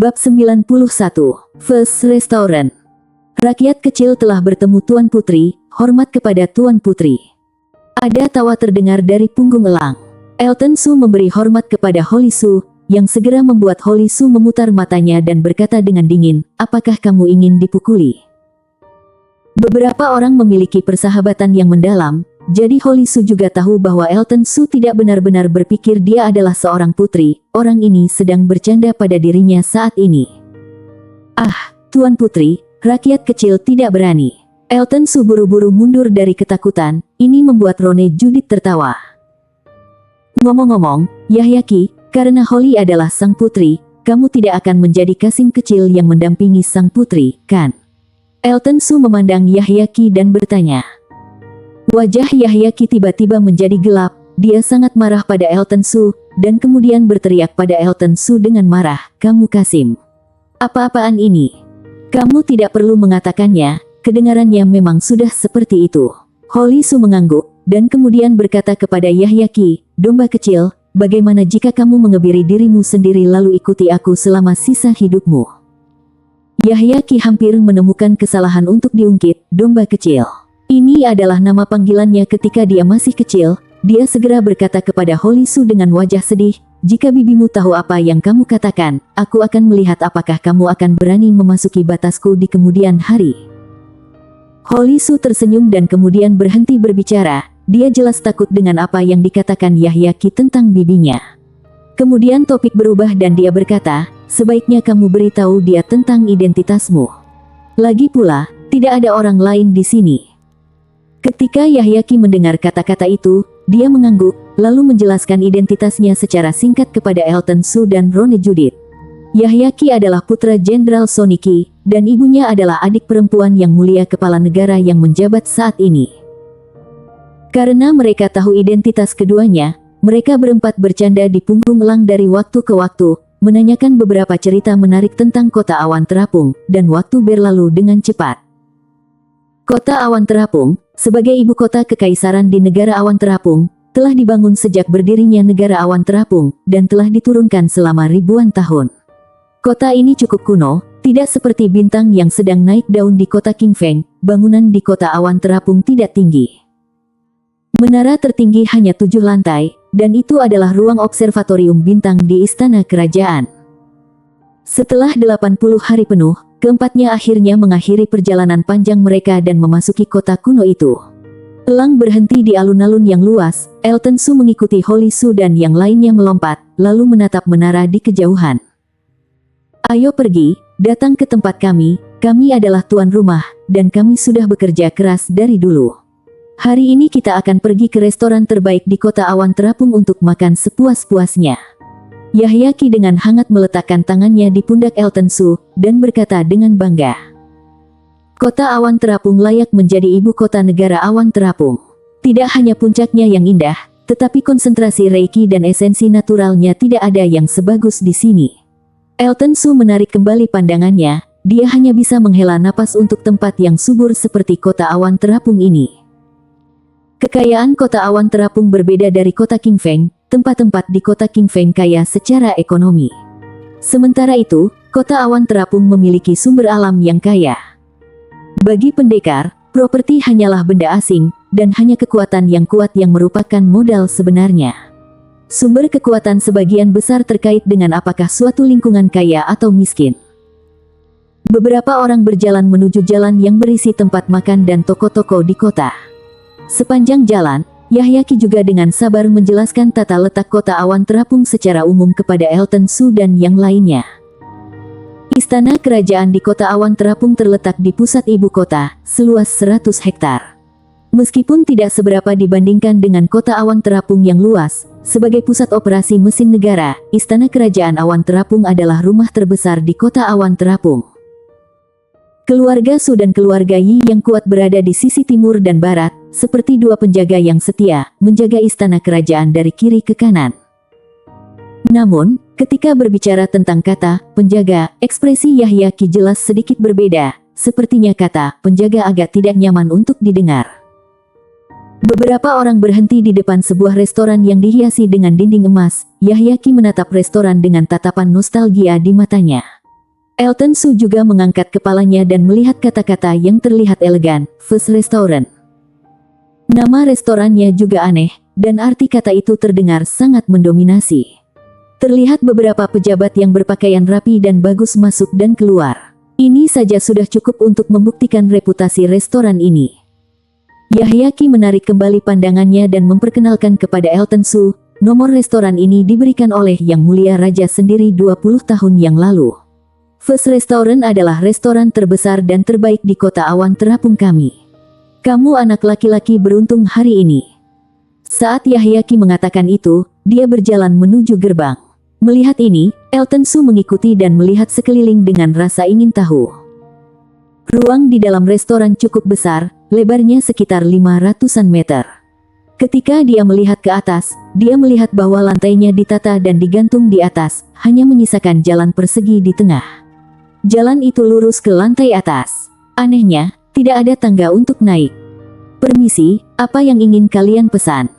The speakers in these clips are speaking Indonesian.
Bab 91. First Restaurant. Rakyat kecil telah bertemu Tuan Putri, hormat kepada Tuan Putri. Ada tawa terdengar dari punggung elang. Elton Su memberi hormat kepada Holly Su, yang segera membuat Holly Su memutar matanya dan berkata dengan dingin, "Apakah kamu ingin dipukuli?" Beberapa orang memiliki persahabatan yang mendalam, jadi Holly Su juga tahu bahwa Elton Su tidak benar-benar berpikir dia adalah seorang putri. Orang ini sedang bercanda pada dirinya saat ini. "Ah, Tuan Putri, rakyat kecil tidak berani." Elton Su buru-buru mundur dari ketakutan. Ini membuat Rone Judith tertawa. "Ngomong-ngomong, Yahyaki, karena Holly adalah sang putri, kamu tidak akan menjadi kasing kecil yang mendampingi sang putri, kan?" Elton Su memandang Yahyaki dan bertanya. Wajah Yahyaki tiba-tiba menjadi gelap. Dia sangat marah pada Elton Su, dan kemudian berteriak pada Elton Su dengan marah, "Kamu Kasim. Apa-apaan ini? Kamu tidak perlu mengatakannya, kedengarannya memang sudah seperti itu." Holly Su mengangguk, dan kemudian berkata kepada Yahyaki, "Domba kecil, bagaimana jika kamu mengebiri dirimu sendiri lalu ikuti aku selama sisa hidupmu?" Yahyaki hampir menemukan kesalahan untuk diungkit. Domba kecil. Ini adalah nama panggilannya ketika dia masih kecil. Dia segera berkata kepada Holly Su dengan wajah sedih, "Jika bibimu tahu apa yang kamu katakan, aku akan melihat apakah kamu akan berani memasuki batasku di kemudian hari." Holly Su tersenyum dan kemudian berhenti berbicara. Dia jelas takut dengan apa yang dikatakan Yahyaki tentang bibinya. Kemudian topik berubah dan dia berkata, "Sebaiknya kamu beritahu dia tentang identitasmu. Lagi pula, tidak ada orang lain di sini." Ketika Yahyaki mendengar kata-kata itu, dia mengangguk, lalu menjelaskan identitasnya secara singkat kepada Elton Su dan Rone Judith. Yahyaki adalah putra Jenderal Soniki, dan ibunya adalah adik perempuan yang mulia kepala negara yang menjabat saat ini. Karena mereka tahu identitas keduanya, mereka berempat bercanda di punggung elang dari waktu ke waktu, menanyakan beberapa cerita menarik tentang kota awan terapung, dan waktu berlalu dengan cepat. Kota awan terapung, sebagai ibu kota kekaisaran di negara awan terapung, telah dibangun sejak berdirinya negara awan terapung, dan telah diturunkan selama ribuan tahun. Kota ini cukup kuno, tidak seperti bintang yang sedang naik daun di kota Qingfeng. Bangunan di kota awan terapung tidak tinggi. Menara tertinggi hanya 7 lantai, dan itu adalah ruang observatorium bintang di istana kerajaan. Setelah 80 hari penuh, keempatnya akhirnya mengakhiri perjalanan panjang mereka dan memasuki kota kuno itu. Elang berhenti di alun-alun yang luas. Elton Su mengikuti Holly Su dan yang lainnya melompat, lalu menatap menara di kejauhan. "Ayo pergi, datang ke tempat kami adalah tuan rumah, dan kami sudah bekerja keras dari dulu. Hari ini kita akan pergi ke restoran terbaik di kota awan terapung untuk makan sepuas-puasnya." Yahyaki dengan hangat meletakkan tangannya di pundak Elton Su, dan berkata dengan bangga, "Kota awan terapung layak menjadi ibu kota negara awan terapung. Tidak hanya puncaknya yang indah, tetapi konsentrasi reiki dan esensi naturalnya tidak ada yang sebagus di sini." Elton Su menarik kembali pandangannya. Dia hanya bisa menghela napas untuk tempat yang subur seperti kota awan terapung ini. Kekayaan kota awan terapung berbeda dari kota Qingfeng. Tempat-tempat di kota Qingfeng kaya secara ekonomi. Sementara itu, kota awan terapung memiliki sumber alam yang kaya. Bagi pendekar, properti hanyalah benda asing, dan hanya kekuatan yang kuat yang merupakan modal sebenarnya. Sumber kekuatan sebagian besar terkait dengan apakah suatu lingkungan kaya atau miskin. Beberapa orang berjalan menuju jalan yang berisi tempat makan dan toko-toko di kota. Sepanjang jalan, Yahyaki juga dengan sabar menjelaskan tata letak kota awan terapung secara umum kepada Elton Su dan yang lainnya. Istana kerajaan di kota awan terapung terletak di pusat ibu kota, seluas 100 hektar. Meskipun tidak seberapa dibandingkan dengan kota awan terapung yang luas, sebagai pusat operasi mesin negara, istana kerajaan awan terapung adalah rumah terbesar di kota awan terapung. Keluarga Su dan keluarga Yi yang kuat berada di sisi timur dan barat, seperti dua penjaga yang setia, menjaga istana kerajaan dari kiri ke kanan. Namun, ketika berbicara tentang kata penjaga, ekspresi Yahyaki jelas sedikit berbeda. Sepertinya kata penjaga agak tidak nyaman untuk didengar. Beberapa orang berhenti di depan sebuah restoran yang dihiasi dengan dinding emas. Yahyaki menatap restoran dengan tatapan nostalgia di matanya. Elton Su juga mengangkat kepalanya dan melihat kata-kata yang terlihat elegan, First Restaurant. Nama restorannya juga aneh, dan arti kata itu terdengar sangat mendominasi. Terlihat beberapa pejabat yang berpakaian rapi dan bagus masuk dan keluar. Ini saja sudah cukup untuk membuktikan reputasi restoran ini. Yahya Ki menarik kembali pandangannya dan memperkenalkan kepada Elton Su, nomor restoran ini diberikan oleh Yang Mulia Raja sendiri 20 tahun yang lalu. First Restaurant adalah restoran terbesar dan terbaik di kota Awan Terapung kami. Kamu anak laki-laki beruntung hari ini. Saat Yahya Ki mengatakan itu, dia berjalan menuju gerbang. Melihat ini, Elton Su mengikuti dan melihat sekeliling dengan rasa ingin tahu. Ruang di dalam restoran cukup besar, lebarnya sekitar 500-an meter. Ketika dia melihat ke atas, dia melihat bahwa lantainya ditata dan digantung di atas, hanya menyisakan jalan persegi di tengah. Jalan itu lurus ke lantai atas. Anehnya, tidak ada tangga untuk naik. Permisi, apa yang ingin kalian pesan?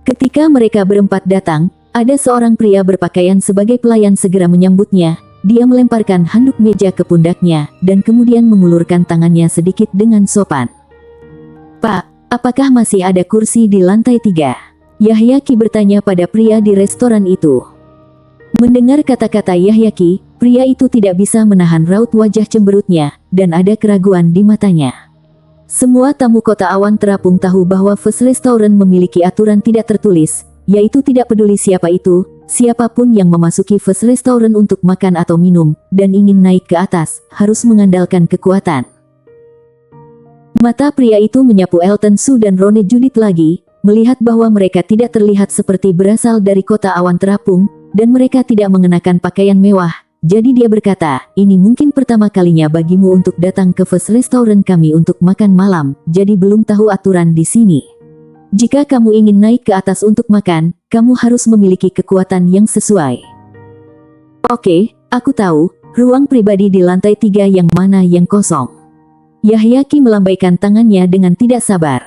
Ketika mereka berempat datang, ada seorang pria berpakaian sebagai pelayan segera menyambutnya. Dia melemparkan handuk meja ke pundaknya, dan kemudian mengulurkan tangannya sedikit dengan sopan. Pak, apakah masih ada kursi di lantai 3? Yahya Ki bertanya pada pria di restoran itu. Mendengar kata-kata Yahya Ki, pria itu tidak bisa menahan raut wajah cemberutnya, dan ada keraguan di matanya. Semua tamu kota Awan Terapung tahu bahwa First Restaurant memiliki aturan tidak tertulis, yaitu tidak peduli siapa itu, siapapun yang memasuki First Restaurant untuk makan atau minum, dan ingin naik ke atas, harus mengandalkan kekuatan. Mata pria itu menyapu Elton Su dan Rone Judith lagi, melihat bahwa mereka tidak terlihat seperti berasal dari kota Awan Terapung, dan mereka tidak mengenakan pakaian mewah. Jadi dia berkata, ini mungkin pertama kalinya bagimu untuk datang ke First Restaurant kami untuk makan malam, jadi belum tahu aturan di sini. Jika kamu ingin naik ke atas untuk makan, kamu harus memiliki kekuatan yang sesuai. Oke, aku tahu, ruang pribadi di lantai 3 yang mana yang kosong. Yahya Ki melambaikan tangannya dengan tidak sabar.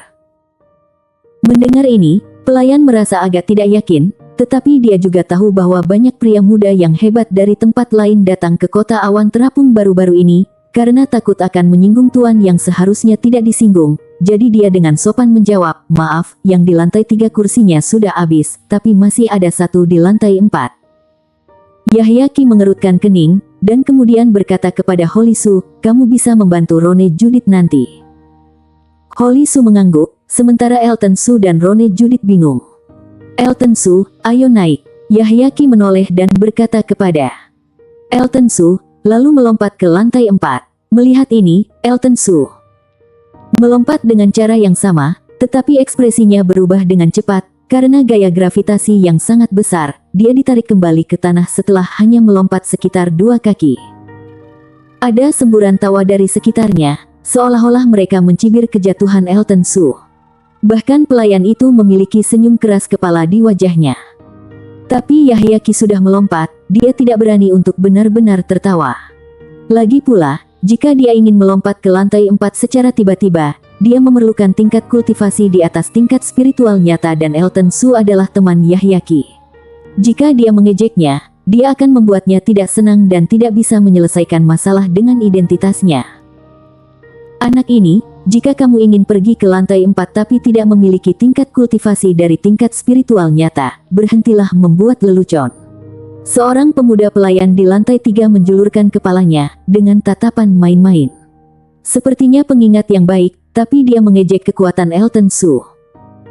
Mendengar ini, pelayan merasa agak tidak yakin, tetapi dia juga tahu bahwa banyak pria muda yang hebat dari tempat lain datang ke kota Awan Terapung baru-baru ini, karena takut akan menyinggung tuan yang seharusnya tidak disinggung. Jadi dia dengan sopan menjawab, maaf, yang di lantai 3 kursinya sudah habis, tapi masih ada satu di lantai 4. Yahya Ki mengerutkan kening, dan kemudian berkata kepada Holy Su, kamu bisa membantu Rone Judith nanti. Holy Su mengangguk, sementara Elton Su dan Rone Judith bingung. Elton Su, ayo naik. Yahya Ki menoleh dan berkata kepada Elton Su, lalu melompat ke lantai 4. Melihat ini, Elton Su melompat dengan cara yang sama, tetapi ekspresinya berubah dengan cepat, karena gaya gravitasi yang sangat besar, dia ditarik kembali ke tanah setelah hanya melompat sekitar 2 kaki. Ada semburan tawa dari sekitarnya, seolah-olah mereka mencibir kejatuhan Elton Su. Bahkan pelayan itu memiliki senyum keras kepala di wajahnya. Tapi Yahya Ki sudah melompat, dia tidak berani untuk benar-benar tertawa. Lagi pula, jika dia ingin melompat ke lantai 4 secara tiba-tiba, dia memerlukan tingkat kultivasi di atas tingkat spiritual nyata dan Elton Su adalah teman Yahya Ki. Jika dia mengejeknya, dia akan membuatnya tidak senang dan tidak bisa menyelesaikan masalah dengan identitasnya. Anak ini, jika kamu ingin pergi ke lantai 4 tapi tidak memiliki tingkat kultivasi dari tingkat spiritual nyata, berhentilah membuat lelucon. Seorang pemuda pelayan di lantai 3 menjulurkan kepalanya, dengan tatapan main-main. Sepertinya pengingat yang baik, tapi dia mengejek kekuatan Elton Su.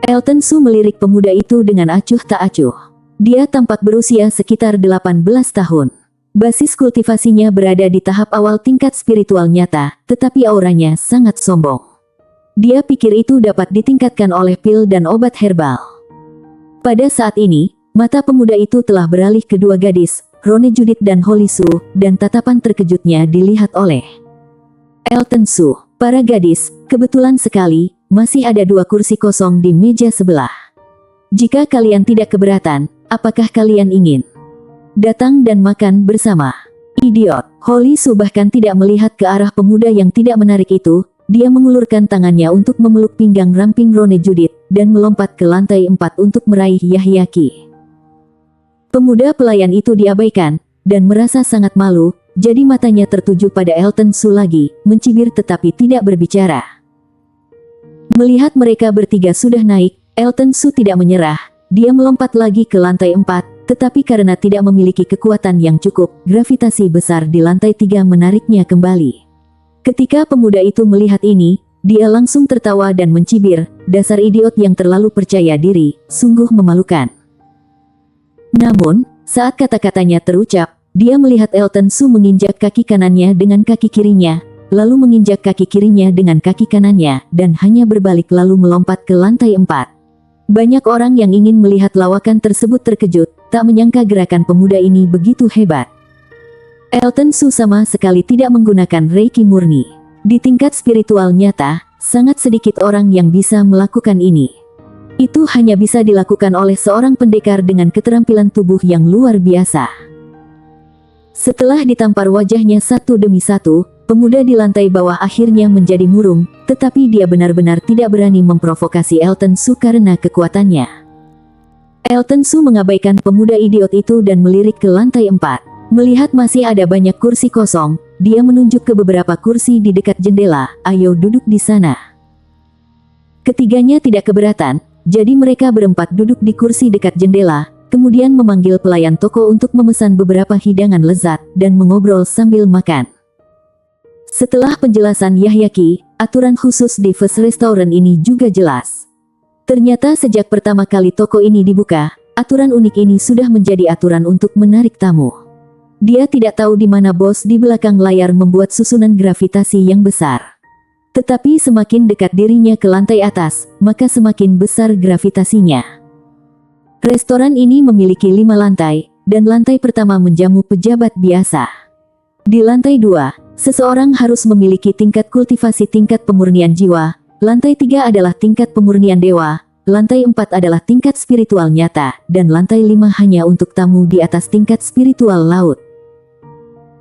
Elton Su melirik pemuda itu dengan acuh tak acuh. Dia tampak berusia sekitar 18 tahun. Basis kultivasinya berada di tahap awal tingkat spiritual nyata, tetapi auranya sangat sombong. Dia pikir itu dapat ditingkatkan oleh pil dan obat herbal. Pada saat ini, mata pemuda itu telah beralih ke dua gadis, Rone Judith dan Holy Su, dan tatapan terkejutnya dilihat oleh Elton Su. Para gadis, kebetulan sekali, masih ada 2 kursi kosong di meja sebelah. Jika kalian tidak keberatan, apakah kalian ingin datang dan makan bersama? Idiot. Holy Su bahkan tidak melihat ke arah pemuda yang tidak menarik itu. Dia mengulurkan tangannya untuk memeluk pinggang ramping Rone Judith, dan melompat ke lantai 4 untuk meraih Yahya Ki. Pemuda pelayan itu diabaikan, dan merasa sangat malu, jadi matanya tertuju pada Elton Su lagi, mencibir tetapi tidak berbicara. Melihat mereka bertiga sudah naik, Elton Su tidak menyerah, dia melompat lagi ke lantai 4, tetapi karena tidak memiliki kekuatan yang cukup, gravitasi besar di lantai 3 menariknya kembali. Ketika pemuda itu melihat ini, dia langsung tertawa dan mencibir, dasar idiot yang terlalu percaya diri, sungguh memalukan. Namun, saat kata-katanya terucap, dia melihat Elton Su menginjak kaki kanannya dengan kaki kirinya, lalu menginjak kaki kirinya dengan kaki kanannya, dan hanya berbalik lalu melompat ke lantai 4. Banyak orang yang ingin melihat lawakan tersebut terkejut, tak menyangka gerakan pemuda ini begitu hebat. Elton Su sama sekali tidak menggunakan Reiki murni. Di tingkat spiritual nyata, sangat sedikit orang yang bisa melakukan ini. Itu hanya bisa dilakukan oleh seorang pendekar dengan keterampilan tubuh yang luar biasa. Setelah ditampar wajahnya satu demi satu, pemuda di lantai bawah akhirnya menjadi murung, tetapi dia benar-benar tidak berani memprovokasi Elton Su karena kekuatannya. Elton Su mengabaikan pemuda idiot itu dan melirik ke lantai 4. Melihat masih ada banyak kursi kosong, dia menunjuk ke beberapa kursi di dekat jendela, "Ayo duduk di sana." Ketiganya tidak keberatan, jadi mereka berempat duduk di kursi dekat jendela, kemudian memanggil pelayan toko untuk memesan beberapa hidangan lezat, dan mengobrol sambil makan. Setelah penjelasan Yahyaki, aturan khusus di First Restaurant ini juga jelas. Ternyata sejak pertama kali toko ini dibuka, aturan unik ini sudah menjadi aturan untuk menarik tamu. Dia tidak tahu di mana bos di belakang layar membuat susunan gravitasi yang besar. Tetapi semakin dekat dirinya ke lantai atas, maka semakin besar gravitasinya. Restoran ini memiliki 5 lantai, dan lantai pertama menjamu pejabat biasa. Di lantai 2, seseorang harus memiliki tingkat kultivasi tingkat pemurnian jiwa, lantai 3 adalah tingkat pemurnian dewa, lantai 4 adalah tingkat spiritual nyata, dan lantai 5 hanya untuk tamu di atas tingkat spiritual laut.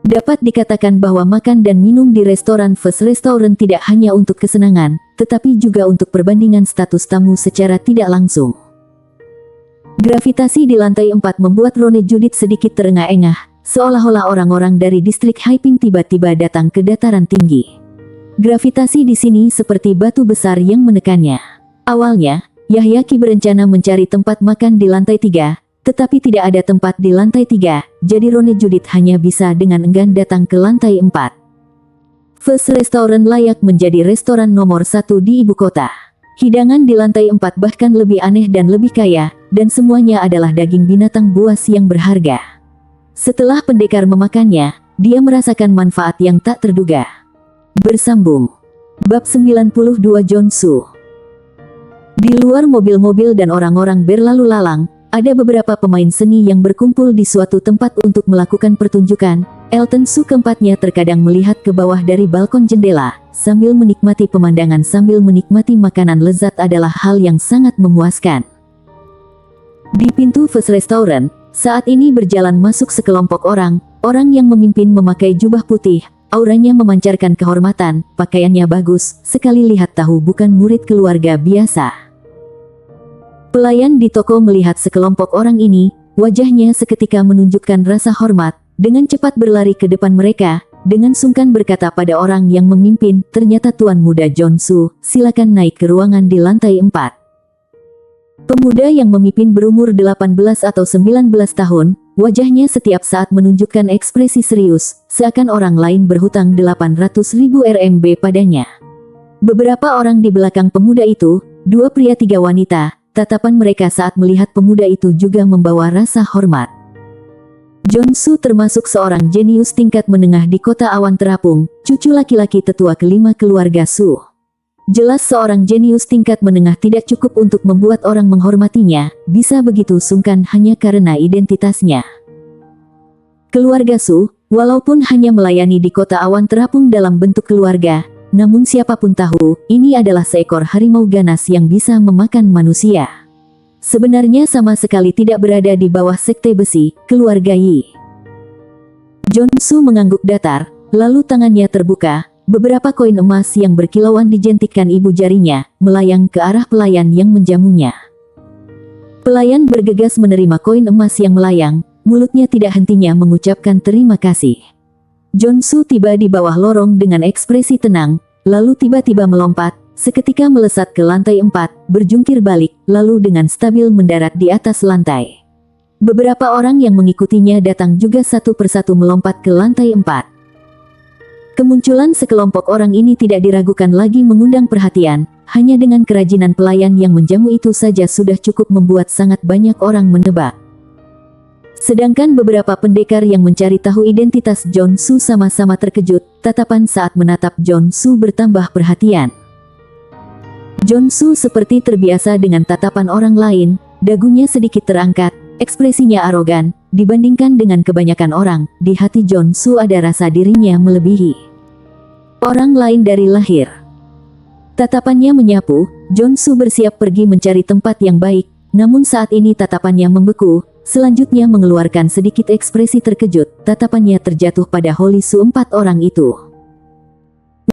Dapat dikatakan bahwa makan dan minum di restoran First Restaurant tidak hanya untuk kesenangan, tetapi juga untuk perbandingan status tamu secara tidak langsung. Gravitasi di lantai 4 membuat Rone Judith sedikit terengah-engah, seolah-olah orang-orang dari distrik Haiping tiba-tiba datang ke dataran tinggi. Gravitasi di sini seperti batu besar yang menekannya. Awalnya, Yahyaki berencana mencari tempat makan di lantai 3, tetapi tidak ada tempat di lantai 3, jadi Rone Judith hanya bisa dengan enggan datang ke lantai 4. First Restaurant layak menjadi restoran nomor 1 di ibu kota. Hidangan di lantai 4 bahkan lebih aneh dan lebih kaya, dan semuanya adalah daging binatang buas yang berharga. Setelah pendekar memakannya, dia merasakan manfaat yang tak terduga. Bersambung. Bab 92 Jonsu. Di luar mobil-mobil dan orang-orang berlalu lalang, ada beberapa pemain seni yang berkumpul di suatu tempat untuk melakukan pertunjukan. Elton Su keempatnya terkadang melihat ke bawah dari balkon jendela, sambil menikmati pemandangan sambil menikmati makanan lezat adalah hal yang sangat memuaskan. Di pintu First Restaurant, saat ini berjalan masuk sekelompok orang yang memimpin memakai jubah putih, auranya memancarkan kehormatan, pakaiannya bagus, sekali lihat tahu bukan murid keluarga biasa. Pelayan di toko melihat sekelompok orang ini, wajahnya seketika menunjukkan rasa hormat, dengan cepat berlari ke depan mereka, dengan sungkan berkata pada orang yang memimpin, "Ternyata Tuan Muda Jonsu, silakan naik ke ruangan di lantai 4. Pemuda yang memimpin berumur 18 atau 19 tahun, wajahnya setiap saat menunjukkan ekspresi serius, seakan orang lain berhutang 800.000 RMB padanya. Beberapa orang di belakang pemuda itu, 2 pria 3 wanita, tatapan mereka saat melihat pemuda itu juga membawa rasa hormat. Jonsu termasuk seorang jenius tingkat menengah di kota awan terapung, cucu laki-laki tetua kelima keluarga Su. Jelas seorang jenius tingkat menengah tidak cukup untuk membuat orang menghormatinya, bisa begitu sungkan hanya karena identitasnya. Keluarga Su, walaupun hanya melayani di kota awan terapung dalam bentuk keluarga, namun siapapun tahu, ini adalah seekor harimau ganas yang bisa memakan manusia. Sebenarnya sama sekali tidak berada di bawah sekte besi, keluarga Yi. Jonsu mengangguk datar, lalu tangannya terbuka, beberapa koin emas yang berkilauan dijentikkan ibu jarinya, melayang ke arah pelayan yang menjamunya. Pelayan bergegas menerima koin emas yang melayang, mulutnya tidak hentinya mengucapkan terima kasih. Jonsu tiba di bawah lorong dengan ekspresi tenang, lalu tiba-tiba melompat, seketika melesat ke lantai 4, berjungkir balik, lalu dengan stabil mendarat di atas lantai. Beberapa orang yang mengikutinya datang juga satu persatu melompat ke lantai 4. Kemunculan sekelompok orang ini tidak diragukan lagi mengundang perhatian, hanya dengan kerajinan pelayan yang menjamu itu saja sudah cukup membuat sangat banyak orang menebak. Sedangkan beberapa pendekar yang mencari tahu identitas Jonsu sama-sama terkejut, tatapan saat menatap Jonsu bertambah perhatian. Jonsu seperti terbiasa dengan tatapan orang lain, dagunya sedikit terangkat, ekspresinya arogan, dibandingkan dengan kebanyakan orang, di hati Jonsu ada rasa dirinya melebihi orang lain dari lahir. Tatapannya menyapu, Jonsu bersiap pergi mencari tempat yang baik, namun saat ini tatapannya membeku, selanjutnya mengeluarkan sedikit ekspresi terkejut, tatapannya terjatuh pada Holisu 4 orang itu.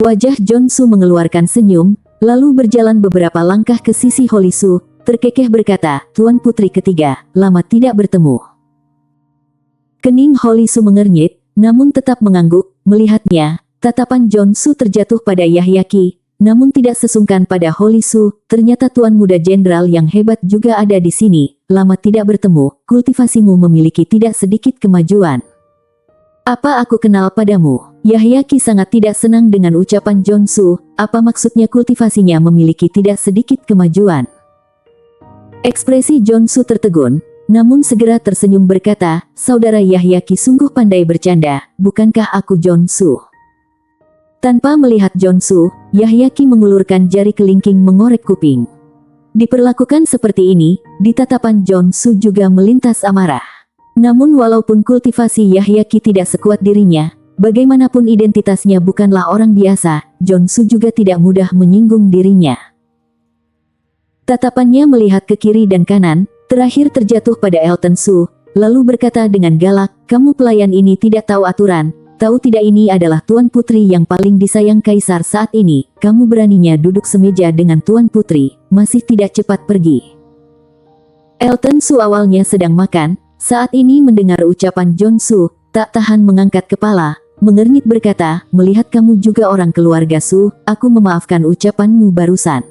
Wajah Jonsu mengeluarkan senyum, lalu berjalan beberapa langkah ke sisi Holisu, terkekeh berkata, "Tuan Putri ketiga, lama tidak bertemu." Kening Holisu mengernyit, namun tetap mengangguk, melihatnya. Tatapan Jonsu terjatuh pada Yahyaki, namun tidak sesungkan pada Holisu, ternyata Tuan Muda Jenderal yang hebat juga ada di sini, lama tidak bertemu, kultivasimu memiliki tidak sedikit kemajuan. Apa aku kenal padamu? Yahyaki sangat tidak senang dengan ucapan Jonsu, apa maksudnya kultivasinya memiliki tidak sedikit kemajuan? Ekspresi Jonsu tertegun, namun segera tersenyum berkata, "Saudara Yahyaki sungguh pandai bercanda, bukankah aku Jonsu?" Tanpa melihat Jonsu, Yahyaki mengulurkan jari kelingking mengorek kuping. Diperlakukan seperti ini, di tatapan Jonsu juga melintas amarah. Namun walaupun kultivasi Yahyaki tidak sekuat dirinya, bagaimanapun identitasnya bukanlah orang biasa, Jonsu juga tidak mudah menyinggung dirinya. Tatapannya melihat ke kiri dan kanan, terakhir terjatuh pada Elton Su, lalu berkata dengan galak, "Kamu pelayan ini tidak tahu aturan. Tahu tidak ini adalah Tuan Putri yang paling disayang Kaisar saat ini, kamu beraninya duduk semeja dengan Tuan Putri, masih tidak cepat pergi." Elton Su awalnya sedang makan, saat ini mendengar ucapan Jonsu, tak tahan mengangkat kepala, mengernyit berkata, "Melihat kamu juga orang keluarga Su, aku memaafkan ucapanmu barusan.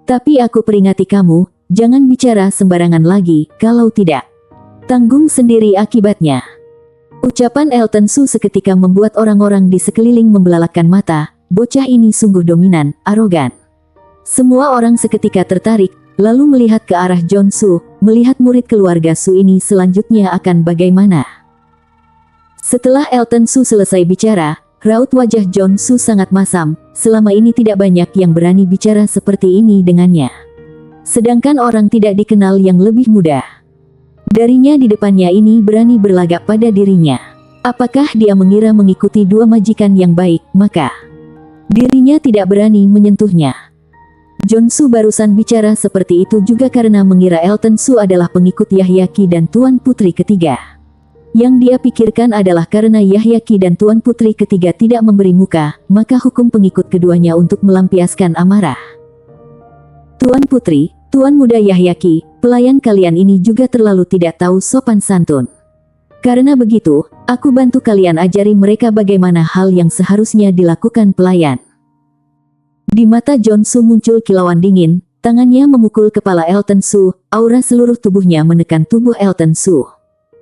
Tapi aku peringati kamu, jangan bicara sembarangan lagi, kalau tidak, tanggung sendiri akibatnya." Ucapan Elton Su seketika membuat orang-orang di sekeliling membelalakkan mata, bocah ini sungguh dominan, arogan. Semua orang seketika tertarik, lalu melihat ke arah Jonsu, melihat murid keluarga Su ini selanjutnya akan bagaimana. Setelah Elton Su selesai bicara, raut wajah Jonsu sangat masam, selama ini tidak banyak yang berani bicara seperti ini dengannya. Sedangkan orang tidak dikenal yang lebih muda darinya di depannya ini berani berlagak pada dirinya. Apakah dia mengira mengikuti dua majikan yang baik, maka dirinya tidak berani menyentuhnya? Jonsu barusan bicara seperti itu juga karena mengira Elton Su adalah pengikut Yahyaki dan Tuan Putri ketiga. Yang dia pikirkan adalah karena Yahyaki dan Tuan Putri ketiga tidak memberi muka, maka hukum pengikut keduanya untuk melampiaskan amarah. "Tuan Putri, Tuan Muda Yahyaki, pelayan kalian ini juga terlalu tidak tahu sopan santun. Karena begitu, aku bantu kalian ajari mereka bagaimana hal yang seharusnya dilakukan pelayan." Di mata Jonsu muncul kilauan dingin, tangannya memukul kepala Elton Su, aura seluruh tubuhnya menekan tubuh Elton Su.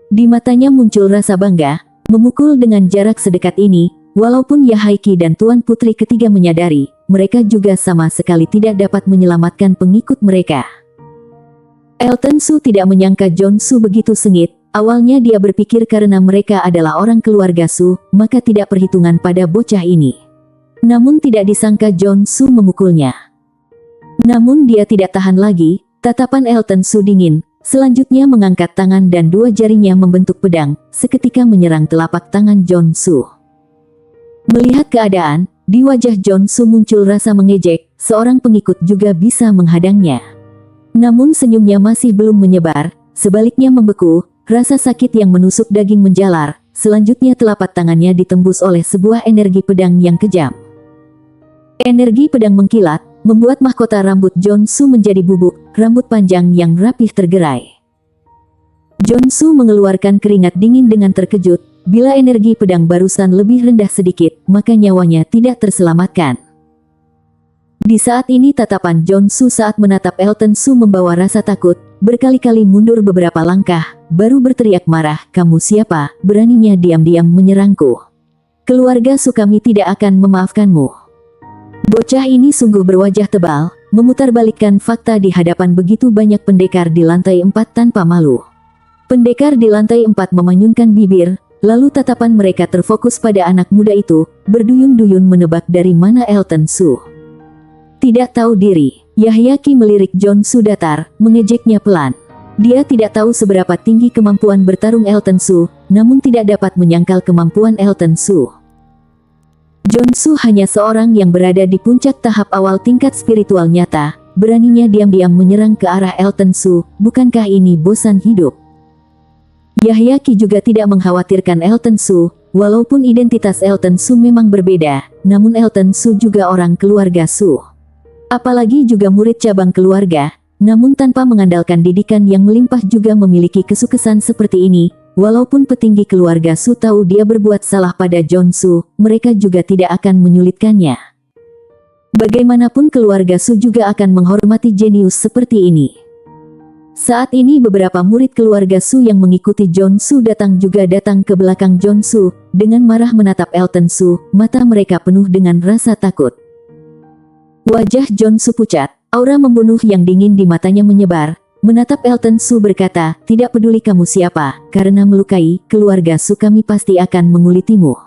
Di matanya muncul rasa bangga, memukul dengan jarak sedekat ini, walaupun Yahyaki dan Tuan Putri ketiga menyadari, mereka juga sama sekali tidak dapat menyelamatkan pengikut mereka. Elton Su tidak menyangka Jonsu begitu sengit, awalnya dia berpikir karena mereka adalah orang keluarga Su, maka tidak perhitungan pada bocah ini. Namun tidak disangka Jonsu memukulnya. Namun dia tidak tahan lagi, tatapan Elton Su dingin, selanjutnya mengangkat tangan dan dua jarinya membentuk pedang, seketika menyerang telapak tangan Jonsu. Melihat keadaan, di wajah Jonsu muncul rasa mengejek, seorang pengikut juga bisa menghadangnya. Namun senyumnya masih belum menyebar, sebaliknya membeku, rasa sakit yang menusuk daging menjalar, selanjutnya telapak tangannya ditembus oleh sebuah energi pedang yang kejam. Energi pedang mengkilat, membuat mahkota rambut Jonsu menjadi bubuk, rambut panjang yang rapih tergerai. Jonsu mengeluarkan keringat dingin dengan terkejut. Bila energi pedang barusan lebih rendah sedikit, maka nyawanya tidak terselamatkan. Di saat ini tatapan Jonsu saat menatap Elton Su membawa rasa takut, berkali-kali mundur beberapa langkah, baru berteriak marah, "Kamu siapa? Beraninya diam-diam menyerangku? Keluarga Su kami tidak akan memaafkanmu." Bocah ini sungguh berwajah tebal, memutarbalikkan fakta di hadapan begitu banyak pendekar di lantai 4 tanpa malu. Pendekar di lantai 4 memanyunkan bibir, lalu tatapan mereka terfokus pada anak muda itu, berduyun-duyun menebak dari mana Elton Su. Tidak tahu diri, Yahyaki melirik Jonsu datar, mengejeknya pelan. Dia tidak tahu seberapa tinggi kemampuan bertarung Elton Su, namun tidak dapat menyangkal kemampuan Elton Su. Jonsu hanya seorang yang berada di puncak tahap awal tingkat spiritual nyata, beraninya diam-diam menyerang ke arah Elton Su, bukankah ini bosan hidup? Yahyaki juga tidak mengkhawatirkan Elton Su, walaupun identitas Elton Su memang berbeda, namun Elton Su juga orang keluarga Su. Apalagi juga murid cabang keluarga, namun tanpa mengandalkan didikan yang melimpah juga memiliki kesuksesan seperti ini. Walaupun petinggi keluarga Su tahu dia berbuat salah pada Jonsu, mereka juga tidak akan menyulitkannya. Bagaimanapun keluarga Su juga akan menghormati jenius seperti ini. Saat ini beberapa murid keluarga Su yang mengikuti Jonsu datang ke belakang Jonsu, dengan marah menatap Elton Su, mata mereka penuh dengan rasa takut. Wajah Jonsu pucat, aura membunuh yang dingin di matanya menyebar. Menatap Elton Su berkata, "Tidak peduli kamu siapa, karena melukai keluarga Su kami pasti akan mengulitimu.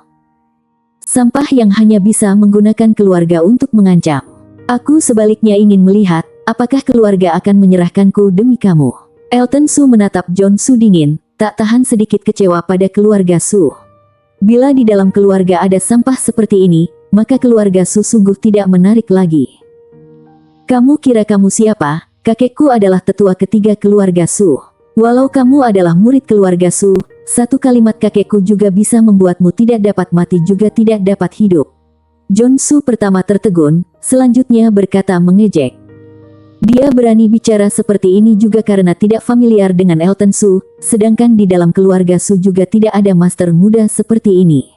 Sampah yang hanya bisa menggunakan keluarga untuk mengancam. Aku sebaliknya ingin melihat, apakah keluarga akan menyerahkanku demi kamu." Elton Su menatap Jonsu dingin, tak tahan sedikit kecewa pada keluarga Su. Bila di dalam keluarga ada sampah seperti ini, maka keluarga Su sungguh tidak menarik lagi. "Kamu kira kamu siapa? Kakekku adalah tetua ketiga keluarga Su. Walau kamu adalah murid keluarga Su, satu kalimat kakekku juga bisa membuatmu tidak dapat mati juga tidak dapat hidup." Jonsu pertama tertegun, selanjutnya berkata mengejek. Dia berani bicara seperti ini juga karena tidak familiar dengan Elton Su, sedangkan di dalam keluarga Su juga tidak ada master muda seperti ini.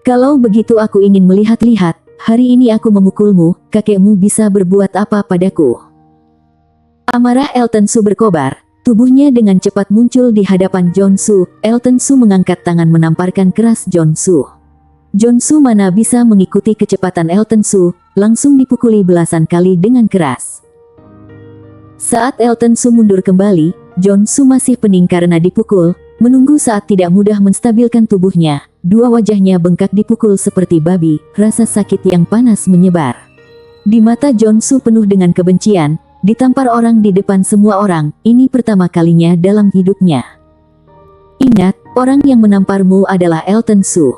"Kalau begitu aku ingin melihat-lihat, hari ini aku memukulmu, kakekmu bisa berbuat apa padaku?" Amarah Elton Su berkobar, tubuhnya dengan cepat muncul di hadapan Jonsu. Elton Su mengangkat tangan menamparkan keras Jonsu. Jonsu mana bisa mengikuti kecepatan Elton Su, langsung dipukuli belasan kali dengan keras. Saat Elton Su mundur kembali, Jonsu masih pening karena dipukul, menunggu saat tidak mudah menstabilkan tubuhnya. Dua wajahnya bengkak dipukul seperti babi, rasa sakit yang panas menyebar. Di mata Jonsu penuh dengan kebencian. Ditampar orang di depan semua orang, ini pertama kalinya dalam hidupnya. "Ingat, orang yang menamparmu adalah Elton Su."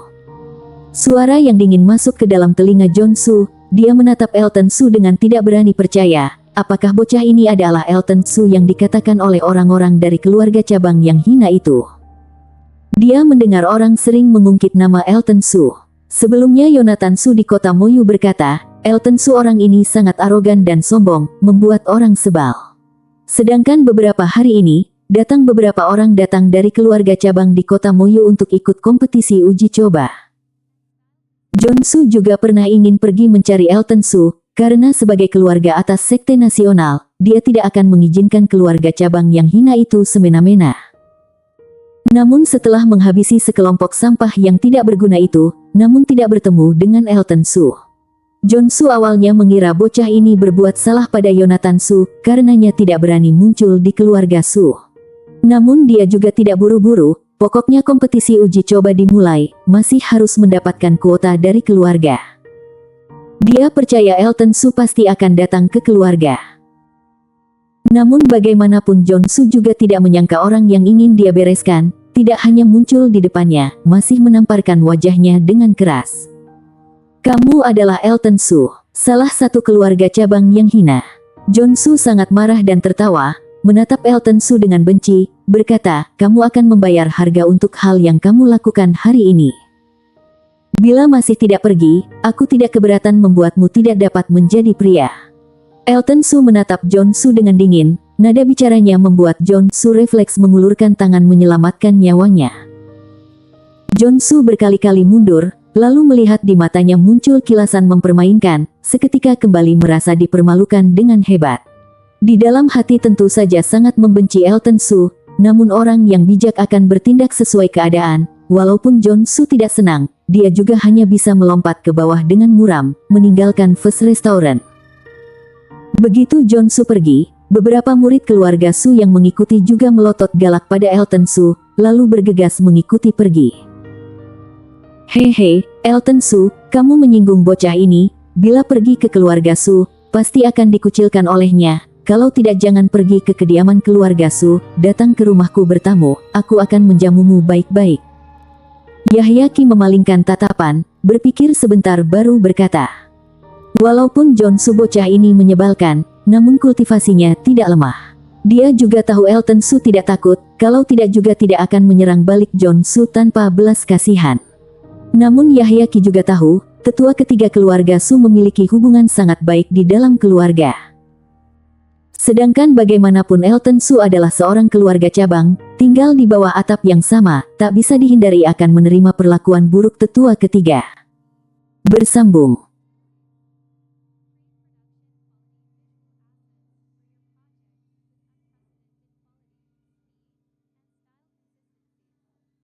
Suara yang dingin masuk ke dalam telinga Jonsu, dia menatap Elton Su dengan tidak berani percaya, apakah bocah ini adalah Elton Su yang dikatakan oleh orang-orang dari keluarga cabang yang hina itu. Dia mendengar orang sering mengungkit nama Elton Su. Sebelumnya Yonatan Su di kota Moyu berkata, Elton Su orang ini sangat arogan dan sombong, membuat orang sebal. Sedangkan beberapa hari ini, beberapa orang datang dari keluarga cabang di kota Moyu untuk ikut kompetisi uji coba. Jonsu juga pernah ingin pergi mencari Elton Su, karena sebagai keluarga atas sekte nasional, dia tidak akan mengizinkan keluarga cabang yang hina itu semena-mena. Namun setelah menghabisi sekelompok sampah yang tidak berguna itu, namun tidak bertemu dengan Elton Su. Jonsu awalnya mengira bocah ini berbuat salah pada Yonatan Su, karenanya tidak berani muncul di keluarga Su. Namun dia juga tidak buru-buru, pokoknya kompetisi uji coba dimulai, masih harus mendapatkan kuota dari keluarga. Dia percaya Elton Su pasti akan datang ke keluarga. Namun bagaimanapun Jonsu juga tidak menyangka orang yang ingin dia bereskan, tidak hanya muncul di depannya, masih menamparkan wajahnya dengan keras. "Kamu adalah Elton Su, salah satu keluarga cabang yang hina." Jonsu sangat marah dan tertawa, menatap Elton Su dengan benci, berkata, "Kamu akan membayar harga untuk hal yang kamu lakukan hari ini. Bila masih tidak pergi, aku tidak keberatan membuatmu tidak dapat menjadi pria." Elton Su menatap Jonsu dengan dingin, Nada bicaranya membuat Jong-soo refleks mengulurkan tangan menyelamatkan nyawanya. Jong-soo berkali-kali mundur, lalu melihat di matanya muncul kilasan mempermainkan, seketika kembali merasa dipermalukan dengan hebat. Di dalam hati tentu saja sangat membenci Elton Soo, namun orang yang bijak akan bertindak sesuai keadaan. Walaupun Jong-soo tidak senang, dia juga hanya bisa melompat ke bawah dengan muram, meninggalkan First Restaurant. Begitu Jong-soo pergi, beberapa murid keluarga Soo yang mengikuti juga melotot galak pada Elton Soo, lalu bergegas mengikuti pergi. Hehe, Elton Soo, kamu menyinggung bocah ini, bila pergi ke keluarga Soo, pasti akan dikucilkan olehnya. Kalau tidak jangan pergi ke kediaman keluarga Soo, datang ke rumahku bertamu, aku akan menjamumu baik-baik. Yahya Ki memalingkan tatapan, berpikir sebentar baru berkata. Walaupun Jong-soo bocah ini menyebalkan, namun kultivasinya tidak lemah. Dia juga tahu Elton Soo tidak takut, kalau tidak juga tidak akan menyerang balik Jong-soo tanpa belas kasihan. Namun Yahya Ki juga tahu, tetua ketiga keluarga Soo memiliki hubungan sangat baik di dalam keluarga. Sedangkan bagaimanapun Elton Soo adalah seorang keluarga cabang, tinggal di bawah atap yang sama, tak bisa dihindari akan menerima perlakuan buruk tetua ketiga. Bersambung.